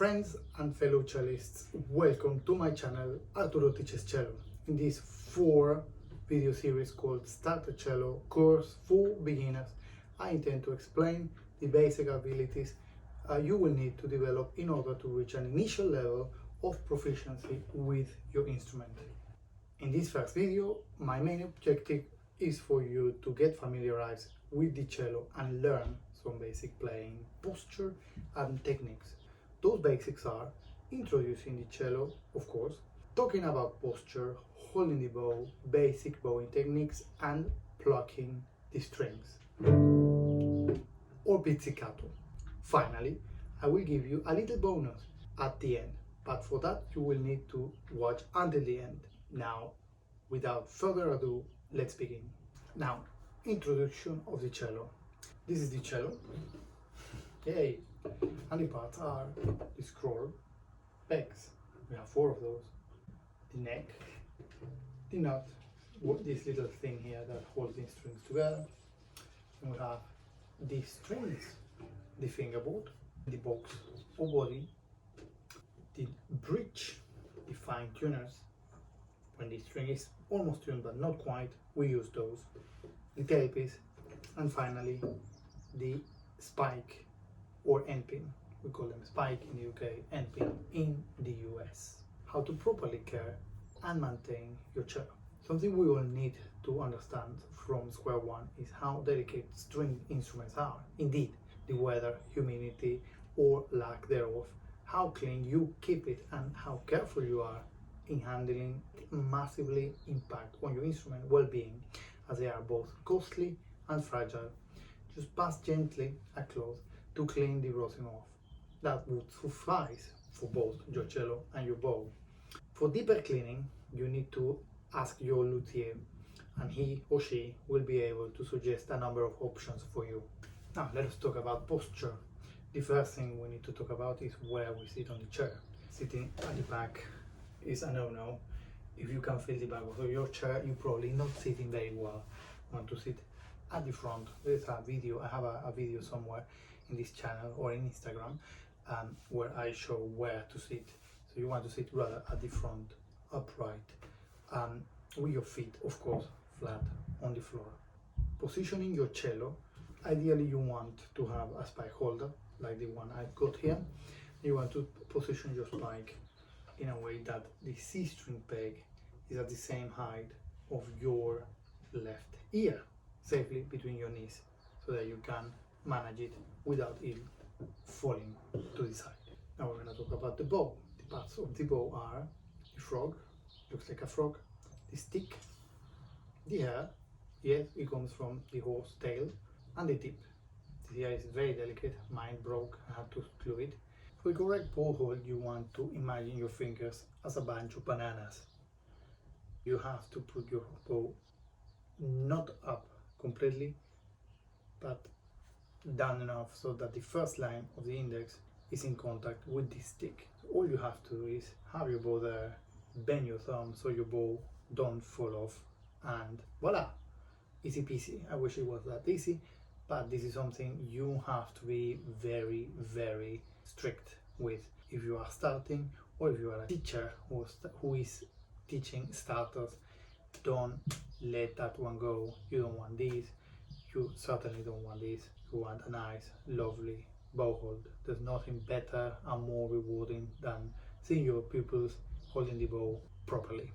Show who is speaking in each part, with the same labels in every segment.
Speaker 1: friends and fellow cellists, welcome to my channel Arturo Teaches Cello. In this 4-video series called Start a Cello Course for Beginners, I intend to explain the basic abilities you will need to develop in order to reach an initial level of proficiency with your instrument. In this first video, my main objective is for you to get familiarized with the cello and learn some basic playing posture and techniques. Those basics are introducing the cello, of course, talking about posture, holding the bow, basic bowing techniques, and plucking the strings, or pizzicato. Finally, I will give you a little bonus at the end, but for that you will need to watch until the end. Now, without further ado, let's begin. Now, introduction of the cello. This is the cello. Yay! And the parts are the scroll, pegs, we have 4 of those, the neck, the nut, this little thing here that holds the strings together, and we have the strings, the fingerboard, the box or body, the bridge, the fine tuners. When the string is almost tuned but not quite, we use those, the tailpiece, and finally the spike or end pin. We call them spike in the UK, end pin in the US. How to properly care and maintain your cello. Something we all need to understand from square one is how delicate string instruments are. Indeed, the weather, humidity or lack thereof, how clean you keep it and how careful you are in handling massively impact on your instrument well-being, as they are both costly and fragile. Just pass gently a cloth to clean the rosin off. That would suffice for both your cello and your bow. For deeper cleaning, you need to ask your luthier, and he or she will be able to suggest a number of options for you. Now let us talk about posture. The first thing we need to talk about is where we sit on the chair. Sitting at the back is a no-no. If you can feel the back of your chair, you're probably not sitting very well. You want to sit at the front. There's a video, I have a video somewhere in this channel or in Instagram where I show where to sit. So you want to sit rather at the front, upright, with your feet, of course, flat on the floor. Positioning your cello, ideally you want to have a spike holder like the one I've got here. You want to position your spike in a way that the C string peg is at the same height of your left ear, safely between your knees, so that you can manage it without it falling to the side. Now we're going to talk about the bow. The parts of the bow are the frog, looks like a frog, the stick, the hair, yes, it comes from the horse tail, and the tip. The hair is very delicate, mine broke, I had to glue it. For a correct bow hold, you want to imagine your fingers as a bunch of bananas. You have to put your bow not up completely, but down enough so that the first line of the index is in contact with the stick. So all you have to do is have your bow there, bend your thumb so your bow don't fall off, and voila, easy peasy. I wish it was that easy, but this is something you have to be very, very strict with if you are starting, or if you are a teacher who is teaching starters. Don't let that one go. You don't want this, you certainly don't want this. You want a nice, lovely bow hold. There's nothing better and more rewarding than seeing your pupils holding the bow properly.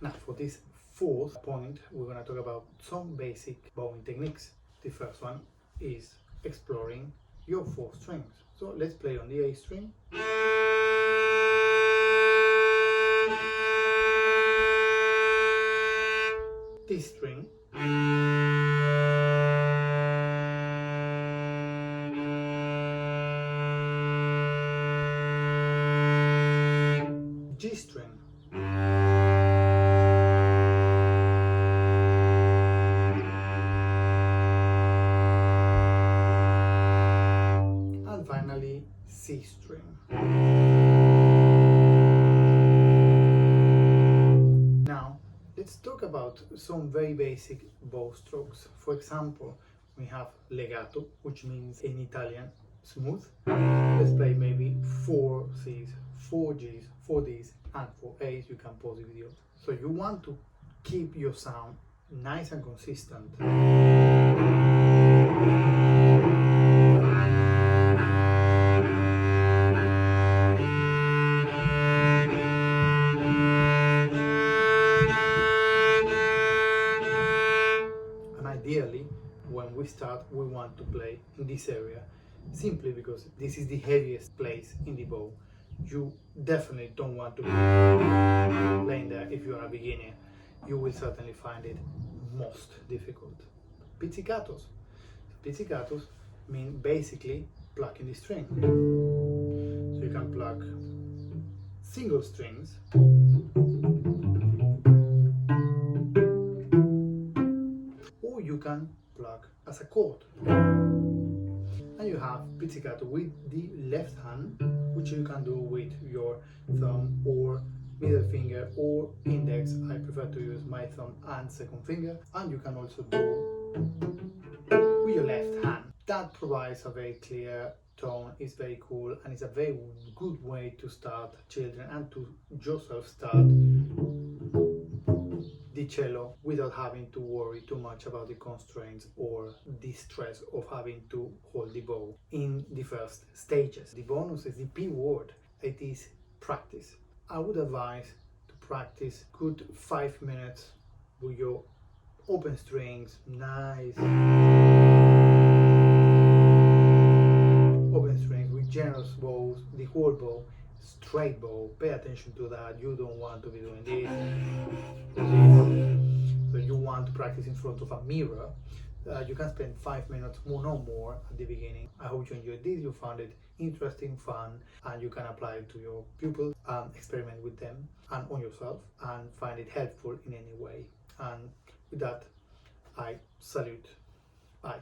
Speaker 1: Now for this 4th point, we're going to talk about some basic bowing techniques. The first one is exploring your 4 strings. So let's play on the A string, this string, G string, and finally C string. Now let's talk about some very basic bow strokes. For example, we have legato, which means in Italian smooth. Let's play maybe 4 C's, 4 G's, 4 D's, and 4 A's. You can pause the video. So you want to keep your sound nice and consistent. And ideally, when we start, we want to play in this area, simply because this is the heaviest place in the bow. You definitely don't want to be playing there if you're a beginner. You will certainly find it most difficult. Pizzicatos. Pizzicatos mean basically plucking the string. So you can pluck single strings, or you can pluck as a chord. And you have pizzicato with the left hand, which you can do with your thumb or middle finger or index. I prefer to use my thumb and second finger. And you can also do with your left hand. That provides a very clear tone, it's very cool, and it's a very good way to start children and to yourself start the cello without having to worry too much about the constraints or the stress of having to hold the bow in the first stages. The bonus is the P word. It is practice. I would advise to practice good 5 minutes with your open strings, nice open strings with generous bows, the whole bow, straight bow. Pay attention to that. You don't want to be doing this. So you want to practice in front of a mirror. You can spend 5 minutes more, no more, at the beginning. I hope you enjoyed this. You found it interesting, fun, and you can apply it to your pupils and experiment with them and on yourself and find it helpful in any way. And with that, I salute. Bye.